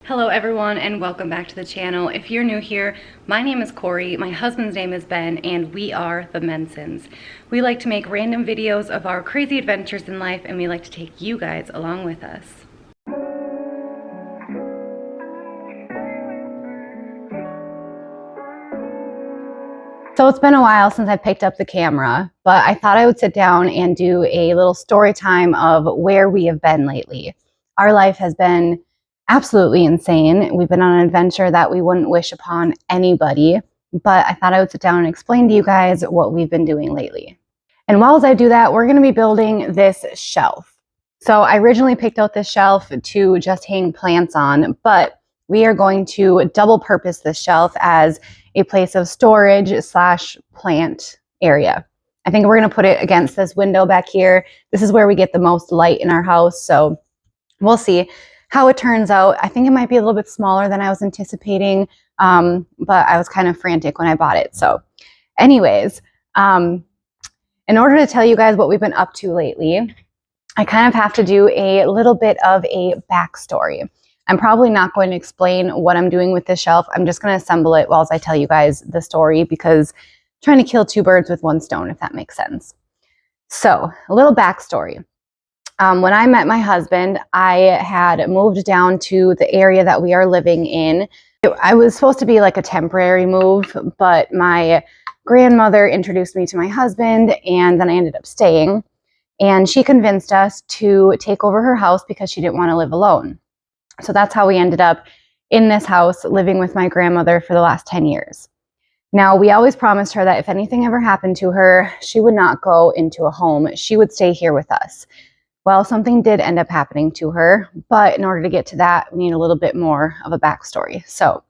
Hello everyone and welcome back to the channel. If you're new here, my name is Corey, my husband's name is Ben, and we are the Mensons. We like to make random videos of our crazy adventures in life, and we like to take you guys along with us. So it's been a while since I picked up the camera, but I thought I would sit down and do a little story time of where we have been lately. Our life has been absolutely insane. We've been on an adventure that we wouldn't wish upon anybody, but I thought I would sit down and explain to you guys what we've been doing lately. And while I do that, we're going to be building this shelf. So I originally picked out this shelf to just hang plants on, but we are going to double purpose this shelf as a place of storage / plant area. I think we're going to put it against this window back here. This is where we get the most light in our house, so we'll see how it turns out. I think it might be a little bit smaller than I was anticipating, but I was kind of frantic when I bought it. So anyways, in order to tell you guys what we've been up to lately, I kind of have to do a little bit of a backstory. I'm probably not going to explain what I'm doing with this shelf. I'm just going to assemble it while I tell you guys the story, because I'm trying to kill two birds with one stone, if that makes sense. So a little backstory. When I met my husband, I had moved down to the area that we are living in. I was supposed to be like a temporary move, but my grandmother introduced me to my husband, and then I ended up staying. And she convinced us to take over her house because she didn't want to live alone. So that's how we ended up in this house, living with my grandmother for the last 10 years. Now, we always promised her that if anything ever happened to her, she would not go into a home. She would stay here with us. Well, something did end up happening to her, but in order to get to that, we need a little bit more of a backstory. So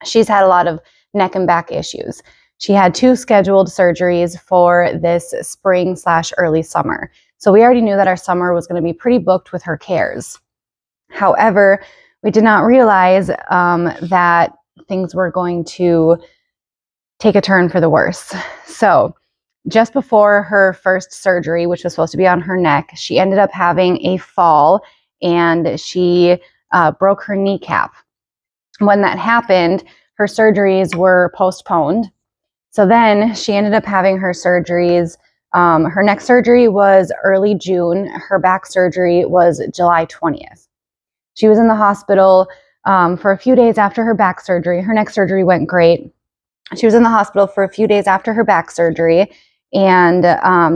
she's had a lot of neck and back issues. She had 2 scheduled surgeries for this spring / early summer. So we already knew that our summer was going to be pretty booked with her cares. However, we did not realize that things were going to take a turn for the worse. So just before her first surgery, which was supposed to be on her neck, she ended up having a fall and she broke her kneecap. When that happened, her surgeries were postponed. So then she ended up having her surgeries. Her neck surgery was early June. Her back surgery was July 20th. She was in the hospital for a few days after her back surgery. Her neck surgery went great. She was in the hospital for a few days after her back surgery, and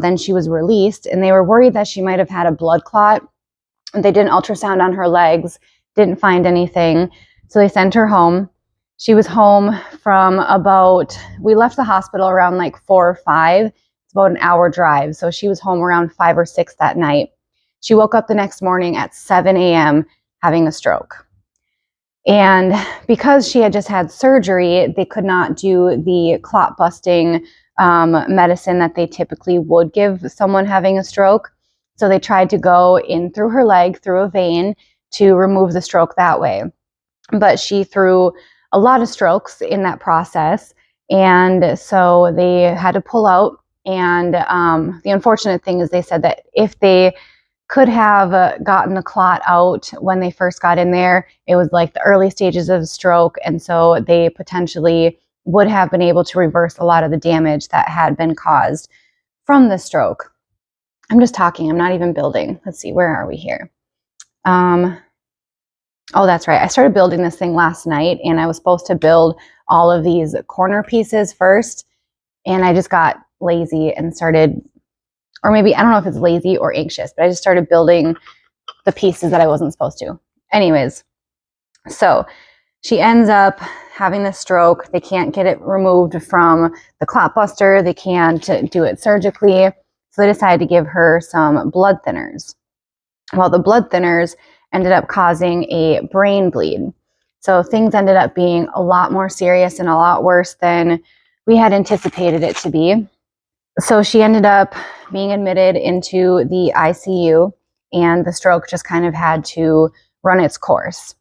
then she was released, and they were worried that she might have had a blood clot. They did an ultrasound on her legs, didn't find anything, so they sent her home. She was home from we left the hospital around like 4 or 5. It's about an hour drive, so she was home around 5 or 6 that night. She woke up the next morning at 7 a.m. having a stroke. And because she had just had surgery, they could not do the clot busting medicine that they typically would give someone having a stroke. So they tried to go in through her leg, through a vein, to remove the stroke that way. But she threw a lot of strokes in that process, and so they had to pull out. And the unfortunate thing is they said that if they could have gotten the clot out when they first got in there, it was like the early stages of the stroke, and so they potentially would have been able to reverse a lot of the damage that had been caused from the stroke. I'm just talking, I'm not even building. Let's see, where are we here? Oh, that's right. I started building this thing last night, and I was supposed to build all of these corner pieces first, and I just got lazy and started, or maybe, I don't know if it's lazy or anxious, but I just started building the pieces that I wasn't supposed to. Anyways, so she ends up having this stroke. They can't get it removed from the clot buster. They can't do it surgically. So they decided to give her some blood thinners. Well, the blood thinners ended up causing a brain bleed. So things ended up being a lot more serious and a lot worse than we had anticipated it to be. So she ended up being admitted into the ICU, and the stroke just kind of had to run its course.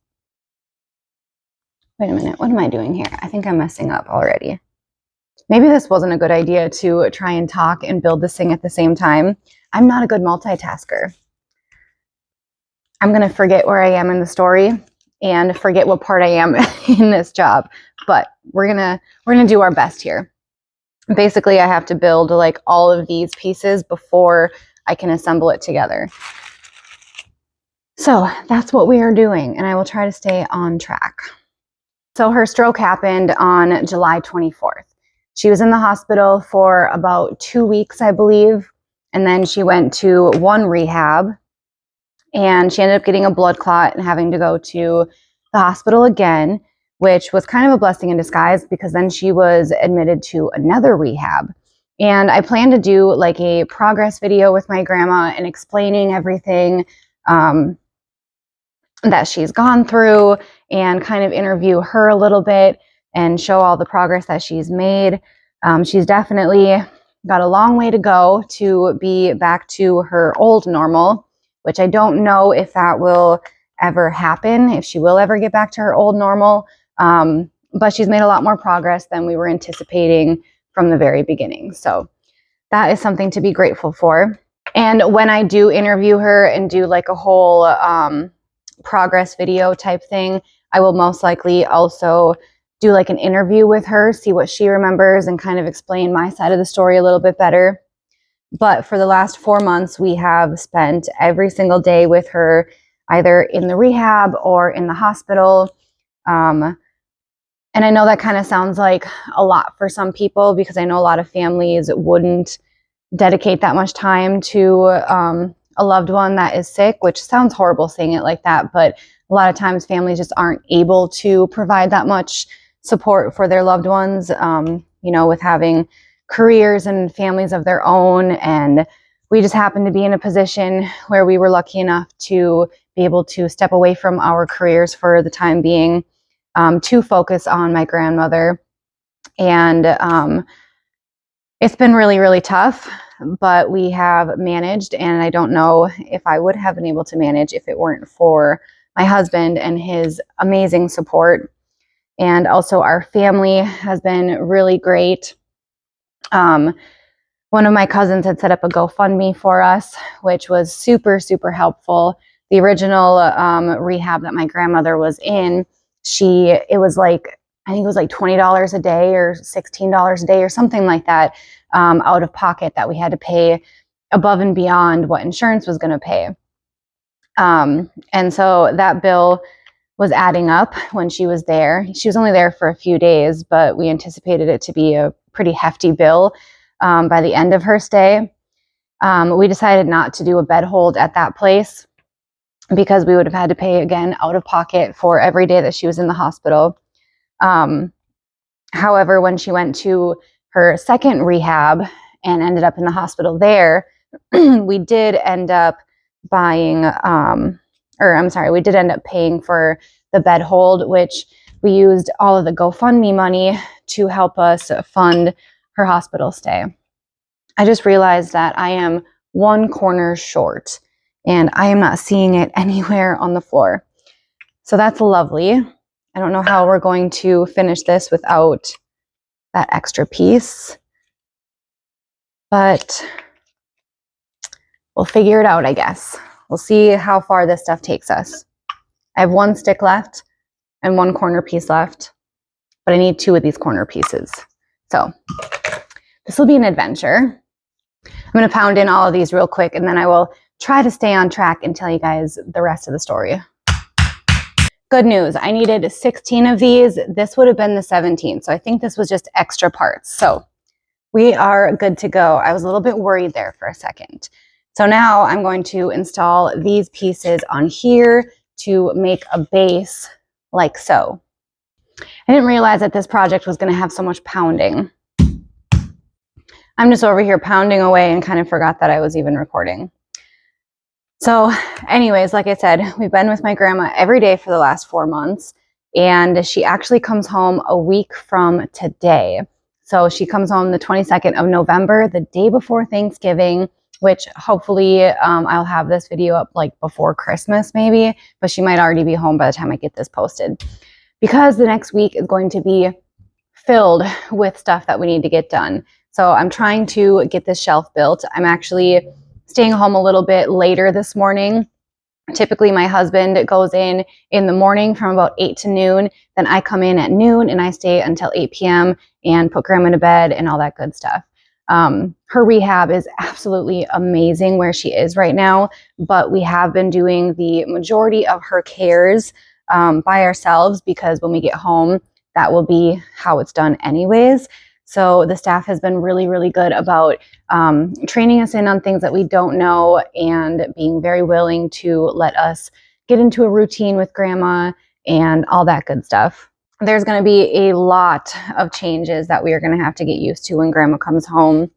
Wait a minute, what am I doing here? I think I'm messing up already. Maybe this wasn't a good idea to try and talk and build this thing at the same time. I'm not a good multitasker. I'm going to forget where I am in the story, and forget what part I am in this job. But we're gonna do our best here. Basically, I have to build like all of these pieces before I can assemble it together. So that's what we are doing, and I will try to stay on track. So her stroke happened on July 24th. She was in the hospital for about 2 weeks, I believe, and then she went to one rehab, and she ended up getting a blood clot and having to go to the hospital again, which was kind of a blessing in disguise because then she was admitted to another rehab. And I plan to do like a progress video with my grandma and explaining everything that she's gone through and kind of interview her a little bit and show all the progress that she's made. She's definitely got a long way to go to be back to her old normal, which I don't know if that will ever happen, if she will ever get back to her old normal. But she's made a lot more progress than we were anticipating from the very beginning. So that is something to be grateful for. And when I do interview her and do like a whole progress video type thing, I will most likely also do like an interview with her, see what she remembers, and kind of explain my side of the story a little bit better. But for the last 4 months, we have spent every single day with her, either in the rehab or in the hospital. And I know that kind of sounds like a lot for some people, because I know a lot of families wouldn't dedicate that much time to a loved one that is sick, which sounds horrible saying it like that, but a lot of times families just aren't able to provide that much support for their loved ones, with having careers and families of their own. And we just happened to be in a position where we were lucky enough to be able to step away from our careers for the time being, to focus on my grandmother. And it's been really, really tough, but we have managed, and I don't know if I would have been able to manage if it weren't for my husband and his amazing support. And also our family has been really great. One of my cousins had set up a GoFundMe for us, which was super, super helpful. The original rehab that my grandmother was in, it was like, I think it was like $20 a day or $16 a day or something like that, out of pocket, that we had to pay above and beyond what insurance was going to pay. And so that bill was adding up when she was there. She was only there for a few days, but we anticipated it to be a pretty hefty bill by the end of her stay. We decided not to do a bed hold at that place because we would have had to pay again out of pocket for every day that she was in the hospital. However, when she went to her second rehab and ended up in the hospital there, we did end up paying for the bed hold, which we used all of the GoFundMe money to help us fund her hospital stay. I just realized that I am one corner short and I am not seeing it anywhere on the floor. So that's lovely. I don't know how we're going to finish this without that extra piece, but we'll figure it out, I guess. We'll see how far this stuff takes us. I have one stick left and one corner piece left, but I need 2 of these corner pieces. So this will be an adventure. I'm going to pound in all of these real quick, and then I will try to stay on track and tell you guys the rest of the story. Good news, I needed 16 of these. This would have been the 17th, so I think this was just extra parts. So we are good to go. I was a little bit worried there for a second. So now I'm going to install these pieces on here to make a base like so. I didn't realize that this project was going to have so much pounding. I'm just over here pounding away and kind of forgot that I was even recording. So anyways, like I said, we've been with my grandma every day for the last 4 months, and she actually comes home a week from today. So she comes home the 22nd of November, the day before Thanksgiving, which hopefully I'll have this video up like before Christmas maybe, but she might already be home by the time I get this posted, because the next week is going to be filled with stuff that we need to get done. So I'm trying to get this shelf built. I'm actually staying home a little bit later this morning Typically, my husband goes in the morning from about 8 to noon. Then I come in at noon and I stay until 8 p.m. and put grandma to bed and all that good stuff. Her rehab is absolutely amazing where she is right now, but we have been doing the majority of her cares by ourselves, because when we get home, that will be how it's done anyways. So the staff has been really, really good about training us in on things that we don't know and being very willing to let us get into a routine with grandma and all that good stuff. There's going to be a lot of changes that we are going to have to get used to when grandma comes home.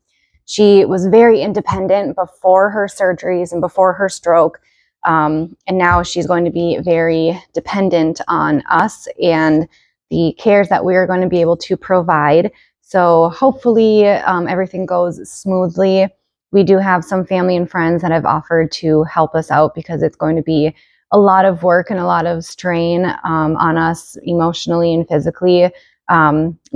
She was very independent before her surgeries and before her stroke. And now she's going to be very dependent on us and the cares that we are going to be able to provide. So hopefully everything goes smoothly. We do have some family and friends that have offered to help us out, because it's going to be a lot of work and a lot of strain on us emotionally and physically,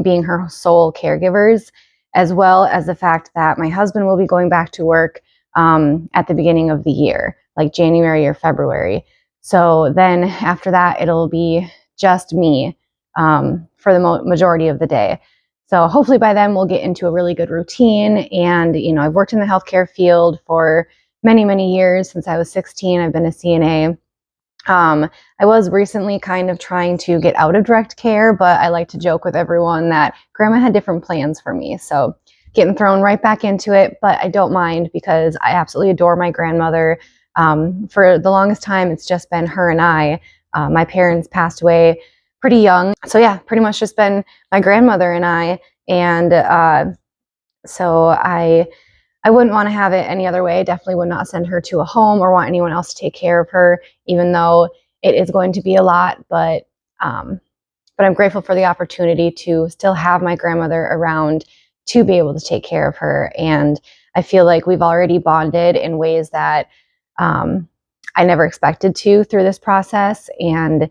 being her sole caregivers, as well as the fact that my husband will be going back to work at the beginning of the year, like January or February. So then after that, it'll be just me for the majority of the day. So hopefully by then we'll get into a really good routine. And, I've worked in the healthcare field for many, many years. Since I was 16, I've been a CNA. I was recently kind of trying to get out of direct care, but I like to joke with everyone that grandma had different plans for me. So getting thrown right back into it, but I don't mind, because I absolutely adore my grandmother. For the longest time, it's just been her and I. My parents passed away pretty young. So yeah, pretty much just been my grandmother and I. And so I wouldn't want to have it any other way. I definitely would not send her to a home or want anyone else to take care of her, even though it is going to be a lot. But I'm grateful for the opportunity to still have my grandmother around to be able to take care of her. And I feel like we've already bonded in ways that I never expected to through this process. And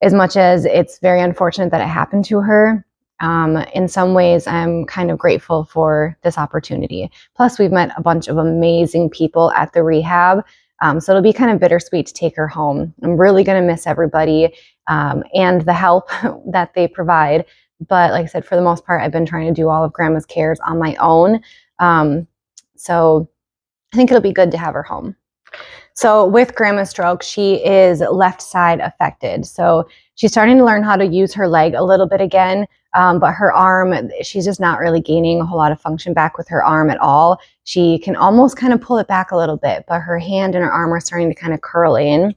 as much as it's very unfortunate that it happened to her, in some ways, I'm kind of grateful for this opportunity. Plus, we've met a bunch of amazing people at the rehab. So it'll be kind of bittersweet to take her home. I'm really going to miss everybody and the help that they provide. But like I said, for the most part, I've been trying to do all of grandma's cares on my own. So I think it'll be good to have her home. So with grandma's stroke, she is left side affected. So she's starting to learn how to use her leg a little bit again. But her arm, she's just not really gaining a whole lot of function back with her arm at all. She can almost kind of pull it back a little bit, but her hand and her arm are starting to kind of curl in.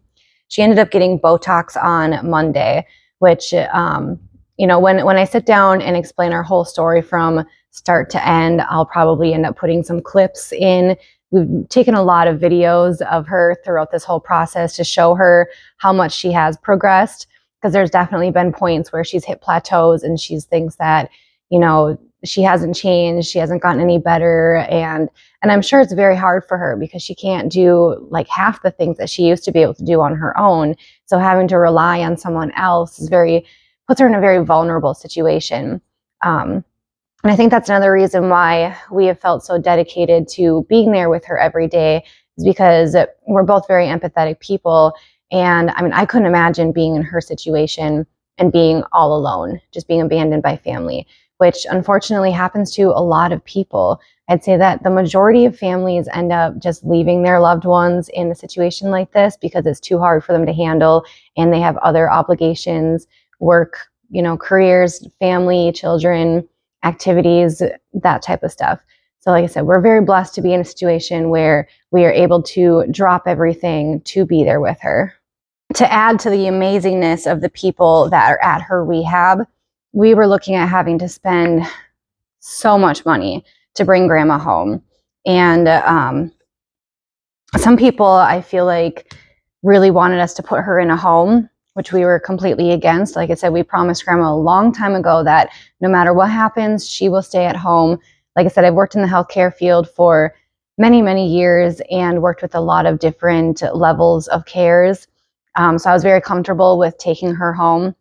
She ended up getting Botox on Monday, which, when I sit down and explain our whole story from start to end, I'll probably end up putting some clips in. We've taken a lot of videos of her throughout this whole process to show her how much she has progressed, because there's definitely been points where she's hit plateaus and she thinks that, she hasn't changed, she hasn't gotten any better. And I'm sure it's very hard for her, because she can't do like half the things that she used to be able to do on her own. So having to rely on someone else puts her in a very vulnerable situation. And I think that's another reason why we have felt so dedicated to being there with her every day, is because we're both very empathetic people. And I mean, I couldn't imagine being in her situation and being all alone, just being abandoned by family, which unfortunately happens to a lot of people. I'd say that the majority of families end up just leaving their loved ones in a situation like this because it's too hard for them to handle, and they have other obligations, work, careers, family, children, activities, that type of stuff. So like I said, we're very blessed to be in a situation where we are able to drop everything to be there with her. To add to the amazingness of the people that are at her rehab, we were looking at having to spend so much money to bring grandma home. And some people, I feel like, really wanted us to put her in a home, which we were completely against. Like I said, we promised grandma a long time ago that no matter what happens, she will stay at home. Like I said, I've worked in the healthcare field for many, many years and worked with a lot of different levels of cares. So I was very comfortable with taking her home.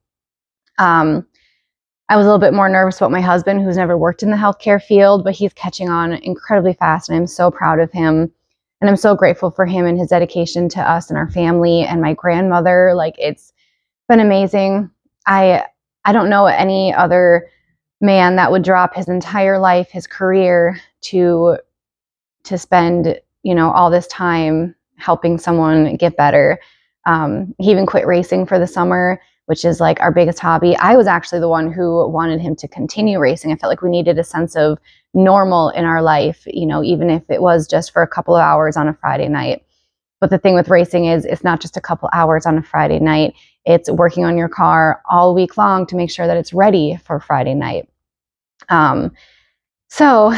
I was a little bit more nervous about my husband, who's never worked in the healthcare field, but he's catching on incredibly fast, and I'm so proud of him. And I'm so grateful for him and his dedication to us and our family and my grandmother. Like, it's been amazing. I don't know any other man that would drop his entire life, his career, to spend, all this time helping someone get better. He even quit racing for the summer, which is like our biggest hobby. I was actually the one who wanted him to continue racing. I felt like we needed a sense of normal in our life, even if it was just for a couple of hours on a Friday night. But the thing with racing is it's not just a couple hours on a Friday night. It's working on your car all week long to make sure that it's ready for Friday night. So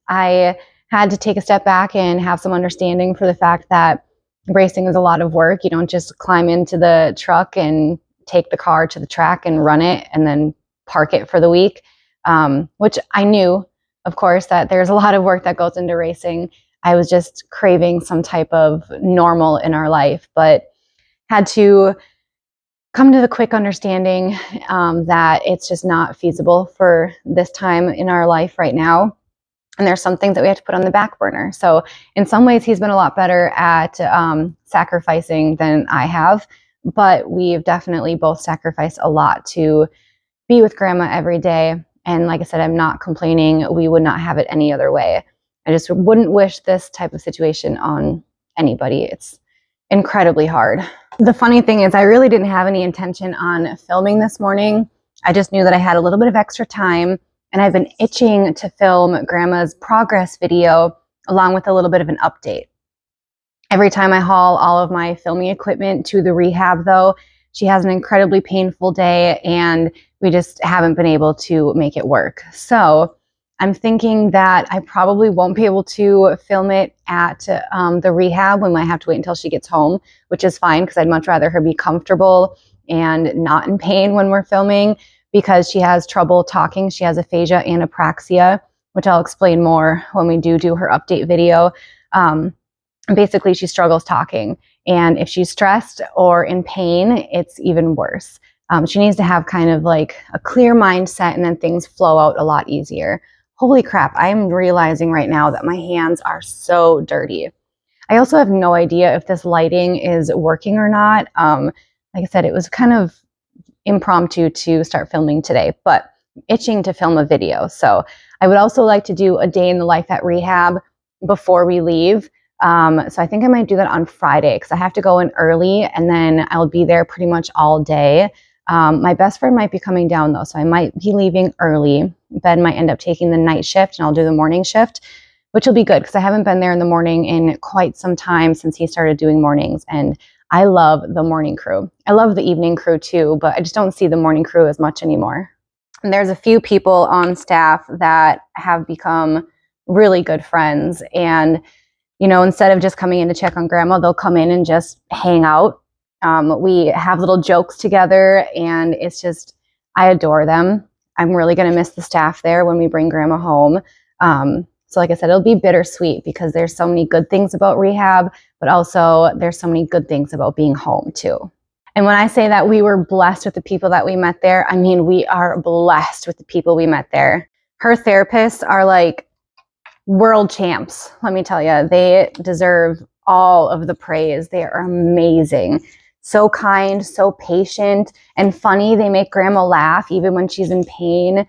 I had to take a step back and have some understanding for the fact that racing is a lot of work. You don't just climb into the truck and take the car to the track and run it and then park it for the week, which I knew, of course, that there's a lot of work that goes into racing. I was just craving some type of normal in our life, but had to come to the quick understanding that it's just not feasible for this time in our life right now. And there's some things that we have to put on the back burner. So in some ways, he's been a lot better at sacrificing than I have. But we've definitely both sacrificed a lot to be with grandma every day. And like I said, I'm not complaining. We would not have it any other way. I just wouldn't wish this type of situation on anybody. It's incredibly hard. The funny thing is, I really didn't have any intention on filming this morning. I just knew that I had a little bit of extra time, and I've been itching to film grandma's progress video along with a little bit of an update. Every time I haul all of my filming equipment to the rehab, though, she has an incredibly painful day, and we just haven't been able to make it work. So I'm thinking that I probably won't be able to film it at the rehab. We might have to wait until she gets home, which is fine because I'd much rather her be comfortable and not in pain when we're filming, because she has trouble talking. She has aphasia and apraxia, which I'll explain more when we do her update video. Basically, she struggles talking. And if she's stressed or in pain, it's even worse. She needs to have kind of like a clear mindset, and then things flow out a lot easier. Holy crap, I'm realizing right now that my hands are so dirty. I also have no idea if this lighting is working or not. Like I said, it was kind of impromptu to start filming today, but itching to film a video. So I would also like to do a day in the life at rehab before we leave. So I think I might do that on Friday because I have to go in early, and then I'll be there pretty much all day. My best friend might be coming down though, so I might be leaving early. Ben might end up taking the night shift, and I'll do the morning shift, which will be good because I haven't been there in the morning in quite some time since he started doing mornings. And I love the morning crew. I love the evening crew too, but I just don't see the morning crew as much anymore. And there's a few people on staff that have become really good friends. And, instead of just coming in to check on grandma, they'll come in and just hang out. We have little jokes together, and it's just, I adore them. I'm really going to miss the staff there when we bring grandma home. So like I said, it'll be bittersweet because there's so many good things about rehab, but also there's so many good things about being home too. And when I say that we were blessed with the people that we met there, I mean, we are blessed with the people we met there. Her therapists are like world champs. Let me tell you, they deserve all of the praise. They are amazing. So kind, so patient, and funny. They make grandma laugh even when she's in pain.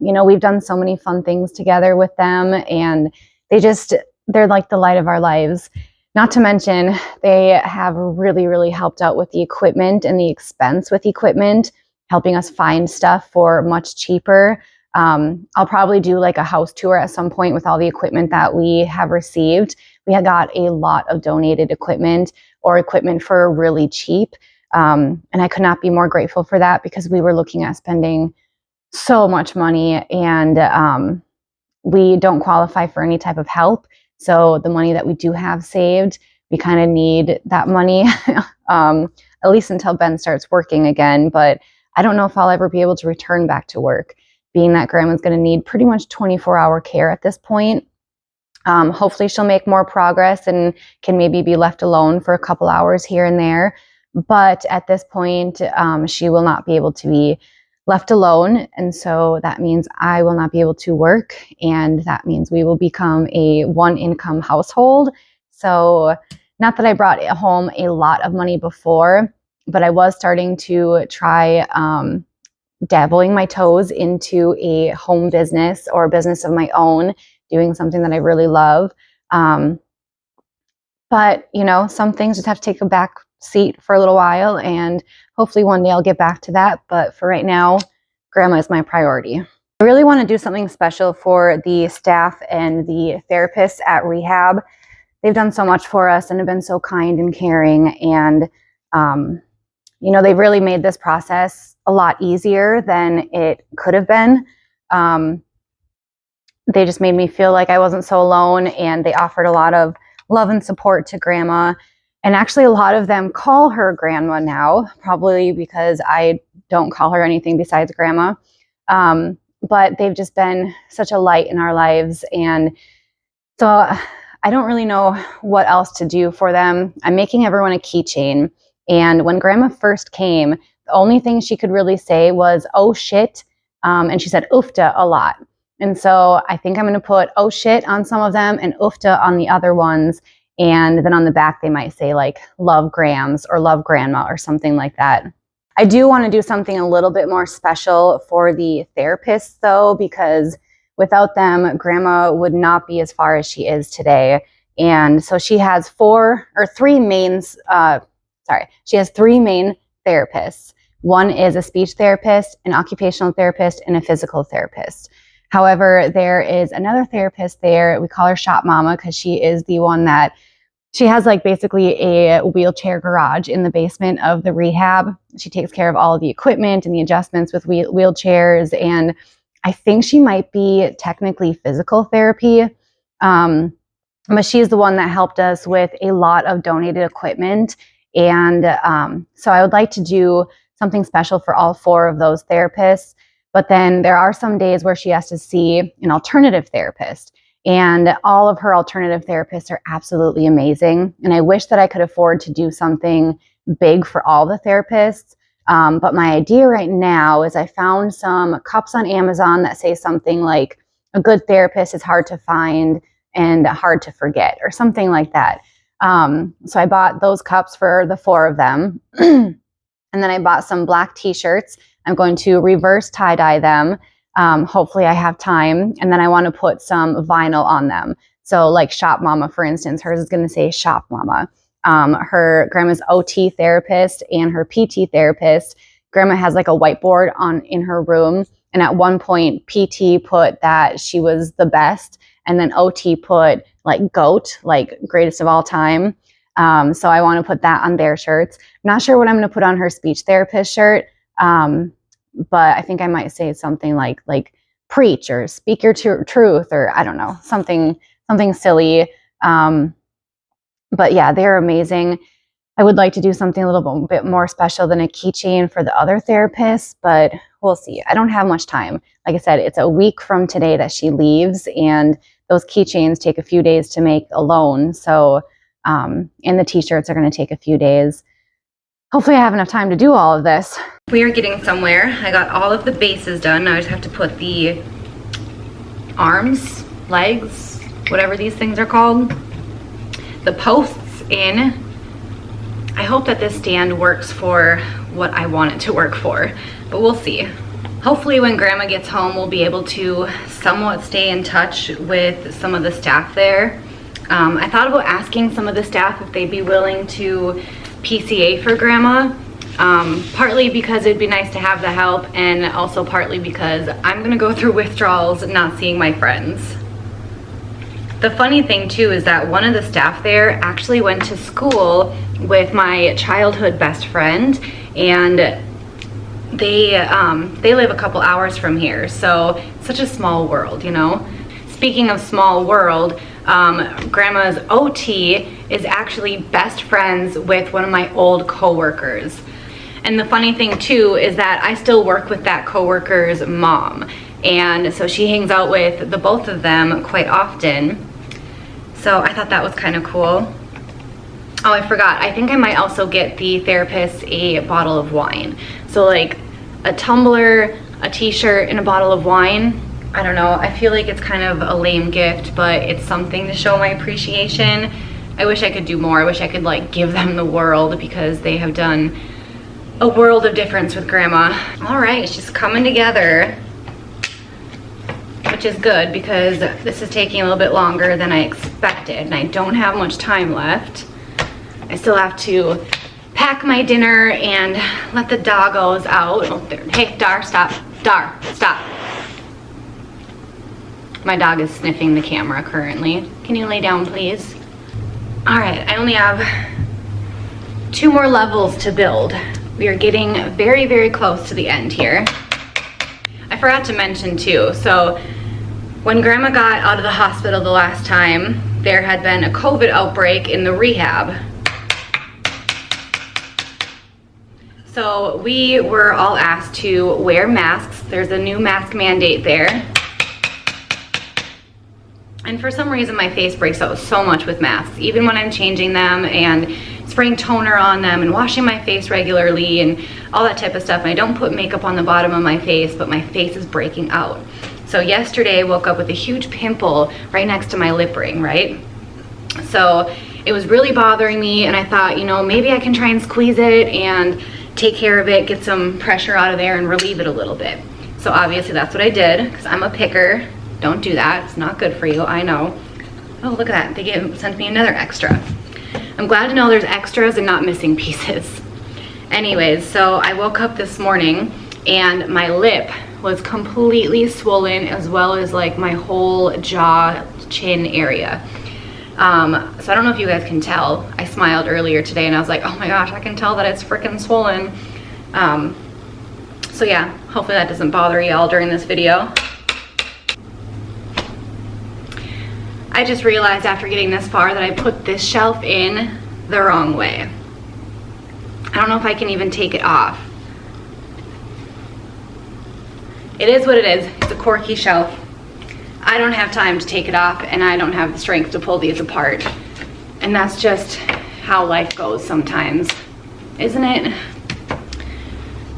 We've done so many fun things together with them, and they're like the light of our lives. Not to mention, they have really, really helped out with the equipment and the expense with equipment, helping us find stuff for much cheaper. I'll probably do like a house tour at some point with all the equipment that we have received. We had got a lot of donated equipment or equipment for really cheap. And I could not be more grateful for that because we were looking at spending so much money, and we don't qualify for any type of help. So the money that we do have saved, we kind of need that money, at least until Ben starts working again. But I don't know if I'll ever be able to return back to work, being that grandma's going to need pretty much 24-hour care at this point. Hopefully she'll make more progress and can maybe be left alone for a couple hours here and there. But at this point, she will not be able to be left alone. And so that means I will not be able to work. And that means we will become a one-income household. So not that I brought home a lot of money before, but I was starting to try dabbling my toes into a home business or a business of my own, doing something that I really love. But, you know, some things just have to take a back seat for a little while, and hopefully one day I'll get back to that. But for right now, grandma is my priority. I really want to do something special for the staff and the therapists at rehab. They've done so much for us and have been so kind and caring. And, you know, they've really made this process a lot easier than it could have been. They just made me feel like I wasn't so alone, and they offered a lot of love and support to grandma. And actually a lot of them call her grandma now, probably because I don't call her anything besides grandma. But they've just been such a light in our lives. And so I don't really know what else to do for them. I'm making everyone a keychain. And when grandma first came, the only thing she could really say was, oh shit. And she said oofta a lot. And so I think I'm going to put oh shit on some of them and oofta on the other ones. And then on the back, they might say like love grams or love grandma or something like that. I do want to do something a little bit more special for the therapists though, because without them, grandma would not be as far as she is today. And so she has three main therapists. One is a speech therapist, an occupational therapist, and a physical therapist. However, there is another therapist there. We call her Shop Mama because she is the one that she has like basically a wheelchair garage in the basement of the rehab. She takes care of all of the equipment and the adjustments with wheelchairs. And I think she might be technically physical therapy. But she's the one that helped us with a lot of donated equipment. And so I would like to do something special for all four of those therapists. But then there are some days where she has to see an alternative therapist. And all of her alternative therapists are absolutely amazing. And I wish that I could afford to do something big for all the therapists. But my idea right now is I found some cups on Amazon that say something like, a good therapist is hard to find and hard to forget, or something like that. So I bought those cups for the four of them. And then I bought some black t-shirts. I'm going to reverse tie-dye them. Hopefully I have time. And then I want to put some vinyl on them. So like Shop Mama, for instance, hers is going to say Shop Mama. Her grandma's OT therapist and her PT therapist. Grandma has like a whiteboard in her room. And at one point, PT put that she was the best. And then OT put like GOAT, like greatest of all time. So I want to put that on their shirts. I'm not sure what I'm going to put on her speech therapist shirt. But I think I might say something like preach or speak your truth, or I don't know, something silly. But yeah, they're amazing. I would like to do something a little bit more special than a keychain for the other therapists, but we'll see. I don't have much time. Like I said, it's a week from today that she leaves, and those keychains take a few days to make alone. So, and the t-shirts are going to take a few days. Hopefully I have enough time to do all of this. We are getting somewhere. I got all of the bases done. Now I just have to put the arms, legs, whatever these things are called, the posts in. I hope that this stand works for what I want it to work for, but we'll see. Hopefully when grandma gets home, we'll be able to somewhat stay in touch with some of the staff there. I thought about asking some of the staff if they'd be willing to PCA for grandma, partly because it'd be nice to have the help, and also partly because I'm gonna go through withdrawals not seeing my friends. The funny thing too is that one of the staff there actually went to school with my childhood best friend, and they live a couple hours from here, so it's such a small world, you know. Speaking of small world, grandma's OT is actually best friends with one of my old coworkers. And the funny thing too is that I still work with that coworker's mom. And so she hangs out with the both of them quite often. So I thought that was kind of cool. Oh, I forgot. I think I might also get the therapist a bottle of wine. So like a tumbler, a t-shirt, and a bottle of wine. I don't know, I feel like it's kind of a lame gift, but it's something to show my appreciation. I wish I could do more. I wish I could like give them the world because they have done a world of difference with Grandma. All right, she's coming together, which is good because this is taking a little bit longer than I expected and I don't have much time left. I still have to pack my dinner and let the doggos out. Oh, hey, Dar, stop. Dar, stop. My dog is sniffing the camera currently. Can you lay down, please? All right, I only have 2 more levels to build. We are getting very, very close to the end here. I forgot to mention too, so when Grandma got out of the hospital the last time, there had been a COVID outbreak in the rehab. So we were all asked to wear masks. There's a new mask mandate there. And for some reason my face breaks out so much with masks, even when I'm changing them and spraying toner on them and washing my face regularly and all that type of stuff. And I don't put makeup on the bottom of my face, but my face is breaking out. So yesterday I woke up with a huge pimple right next to my lip ring, right? So it was really bothering me and I thought, you know, maybe I can try and squeeze it and take care of it, get some pressure out of there and relieve it a little bit. So obviously that's what I did because I'm a picker. Don't do that, it's not good for you, I know. Oh, look at that, they sent me another extra. I'm glad to know there's extras and not missing pieces. Anyways, so I woke up this morning and my lip was completely swollen as well as like my whole jaw, chin area. So I don't know if you guys can tell. I smiled earlier today and I was like, oh my gosh, I can tell that it's freaking swollen. So yeah, hopefully that doesn't bother y'all during this video. I just realized after getting this far that I put this shelf in the wrong way. I don't know if I can even take it off. It is what it is. It's a corky shelf. I don't have time to take it off and I don't have the strength to pull these apart. And that's just how life goes sometimes, isn't it?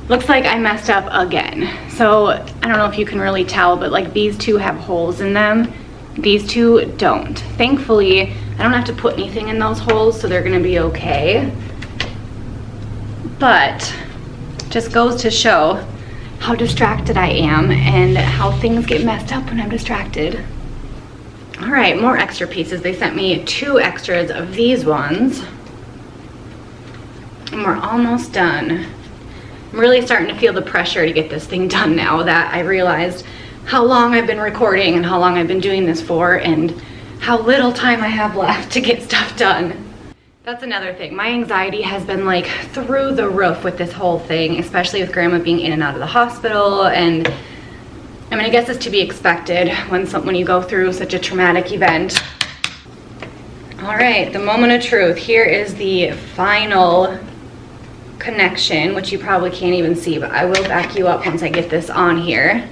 Looks like I messed up again. So I don't know if you can really tell, but like these two have holes in them. These two don't. Thankfully, I don't have to put anything in those holes, so they're gonna be okay. But just goes to show how distracted I am and how things get messed up when I'm distracted. All right, more extra pieces. They sent me 2 extras of these ones. And we're almost done. I'm really starting to feel the pressure to get this thing done now that I realized how long I've been recording and how long I've been doing this for and how little time I have left to get stuff done. That's another thing. My anxiety has been like through the roof with this whole thing, especially with Grandma being in and out of the hospital. And I mean, I guess it's to be expected when you go through such a traumatic event. All right, the moment of truth. Here is the final connection, which you probably can't even see, but I will back you up once I get this on here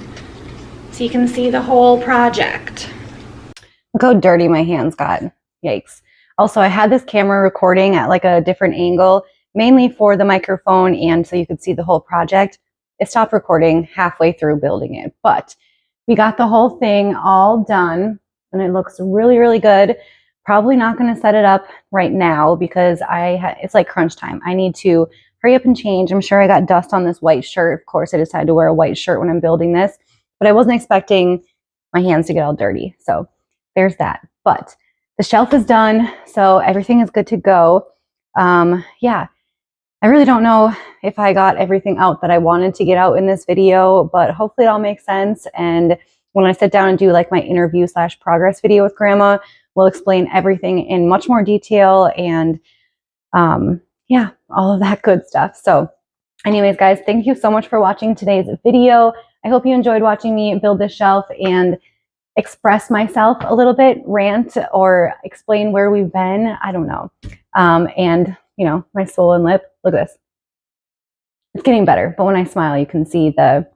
so you can see the whole project. Look how dirty my hands got. Yikes. Also, I had this camera recording at like a different angle, mainly for the microphone and so you could see the whole project. It stopped recording halfway through building it, but we got the whole thing all done and it looks really, really good. Probably not going to set it up right now because it's like crunch time. I need to hurry up and change. I'm sure I got dust on this white shirt. Of course, I decided to wear a white shirt when I'm building this, but I wasn't expecting my hands to get all dirty. So there's that. But the shelf is done, so everything is good to go. Yeah, I really don't know if I got everything out that I wanted to get out in this video, but hopefully it all makes sense. And when I sit down and do like my interview/progress video with Grandma, we'll explain everything in much more detail and yeah, all of that good stuff. So anyways, guys, thank you so much for watching today's video. I hope you enjoyed watching me build this shelf and express myself a little bit, rant or explain where we've been. I don't know. And you know, my swollen lip, look at this. It's getting better, but when I smile, you can see the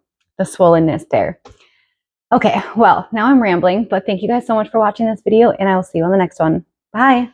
swollenness there. Okay, well, now I'm rambling, but thank you guys so much for watching this video and I will see you on the next one. Bye.